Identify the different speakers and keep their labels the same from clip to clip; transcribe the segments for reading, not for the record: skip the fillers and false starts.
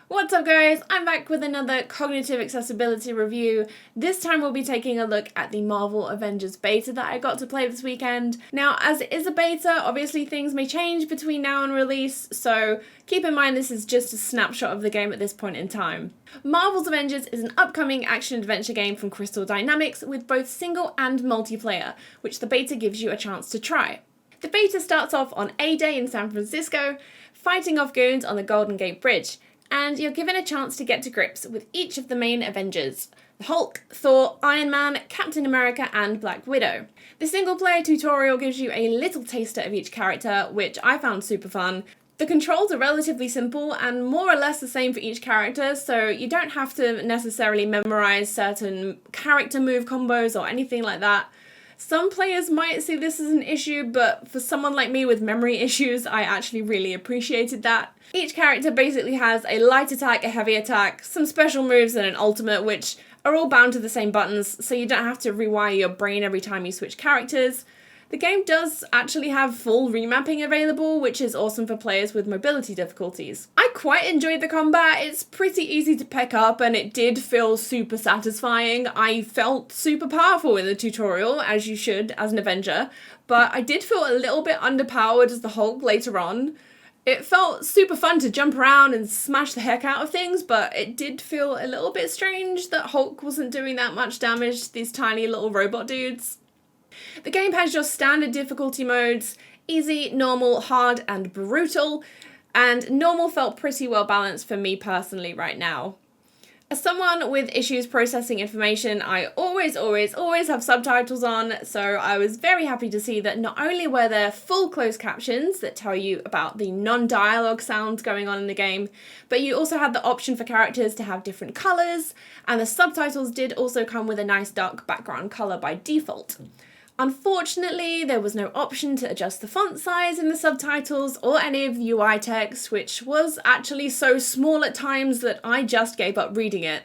Speaker 1: What's up guys, I'm back with another cognitive accessibility review. This time we'll be taking a look at the Marvel Avengers beta that I got to play this weekend. Now as it is a beta, obviously things may change between now and release, so keep in mind this is just a snapshot of the game at this point in time. Marvel's Avengers is an upcoming action-adventure game from Crystal Dynamics with both single and multiplayer, which the beta gives you a chance to try. The beta starts off on A-Day in San Francisco, fighting off goons on the Golden Gate Bridge, and you're given a chance to get to grips with each of the main Avengers: the Hulk, Thor, Iron Man, Captain America and Black Widow. The single player tutorial gives you a little taster of each character, which I found super fun. The controls are relatively simple and more or less the same for each character, so you don't have to necessarily memorize certain character move combos or anything like that. Some players might see this as an issue, but for someone like me with memory issues, I actually really appreciated that. Each character basically has a light attack, a heavy attack, some special moves and an ultimate, which are all bound to the same buttons, so you don't have to rewire your brain every time you switch characters. The game does actually have full remapping available, which is awesome for players with mobility difficulties. I quite enjoyed the combat. It's pretty easy to pick up and it did feel super satisfying. I felt super powerful in the tutorial, as you should as an Avenger, but I did feel a little bit underpowered as the Hulk later on. It felt super fun to jump around and smash the heck out of things, but it did feel a little bit strange that Hulk wasn't doing that much damage to these tiny little robot dudes. The game has your standard difficulty modes: easy, normal, hard and brutal, and normal felt pretty well balanced for me personally right now. As someone with issues processing information, I always have subtitles on, so I was very happy to see that not only were there full closed captions that tell you about the non-dialogue sounds going on in the game, but you also had the option for characters to have different colours, and the subtitles did also come with a nice dark background colour by default. Unfortunately, there was no option to adjust the font size in the subtitles or any of the UI text, which was actually so small at times that I just gave up reading it.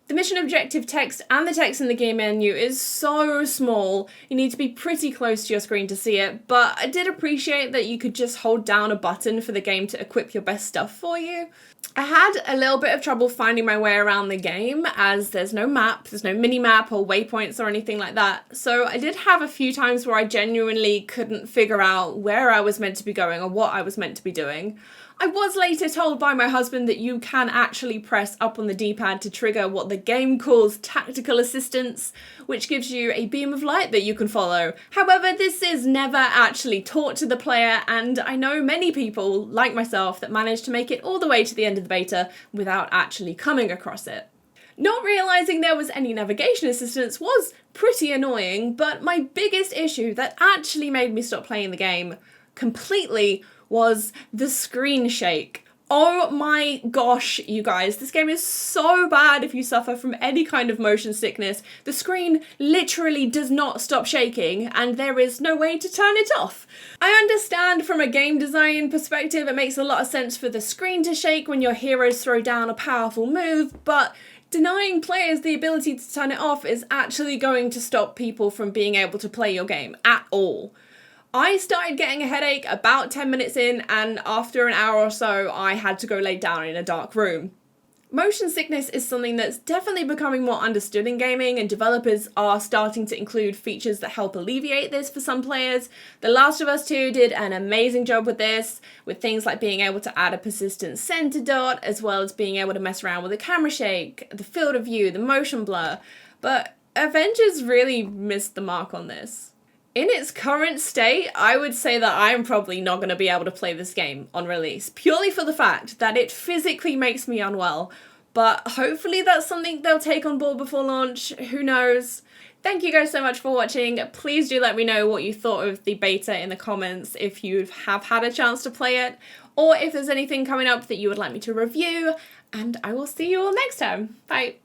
Speaker 1: The mission objective text and the text in the game menu is so small, you need to be pretty close to your screen to see it, but I did appreciate that you could just hold down a button for the game to equip your best stuff for you. I had a little bit of trouble finding my way around the game as there's no map, there's no mini-map or waypoints or anything like that, so I did have a few times where I genuinely couldn't figure out where I was meant to be going or what I was meant to be doing. I was later told by my husband that you can actually press up on the D-pad to trigger what the game calls tactical assistance, which gives you a beam of light that you can follow. However, this is never actually taught to the player, and I know many people, like myself, that managed to make it all the way to the end of the beta without actually coming across it. Not realising there was any navigation assistance was pretty annoying, but my biggest issue that actually made me stop playing the game completely was the screen shake. Oh my gosh, you guys, this game is so bad if you suffer from any kind of motion sickness. The screen literally does not stop shaking and there is no way to turn it off. I understand from a game design perspective it makes a lot of sense for the screen to shake when your heroes throw down a powerful move, but denying players the ability to turn it off is actually going to stop people from being able to play your game at all. I started getting a headache about 10 minutes in, and after an hour or so I had to go lay down in a dark room. Motion sickness is something that's definitely becoming more understood in gaming, and developers are starting to include features that help alleviate this for some players. The Last of Us 2 did an amazing job with this, with things like being able to add a persistent center dot, as well as being able to mess around with the camera shake, the field of view, the motion blur, but Avengers really missed the mark on this. In its current state, I would say that I'm probably not going to be able to play this game on release, purely for the fact that it physically makes me unwell, but hopefully that's something they'll take on board before launch, who knows. Thank you guys so much for watching. Please do let me know what you thought of the beta in the comments if you have had a chance to play it, or if there's anything coming up that you would like me to review, and I will see you all next time. Bye!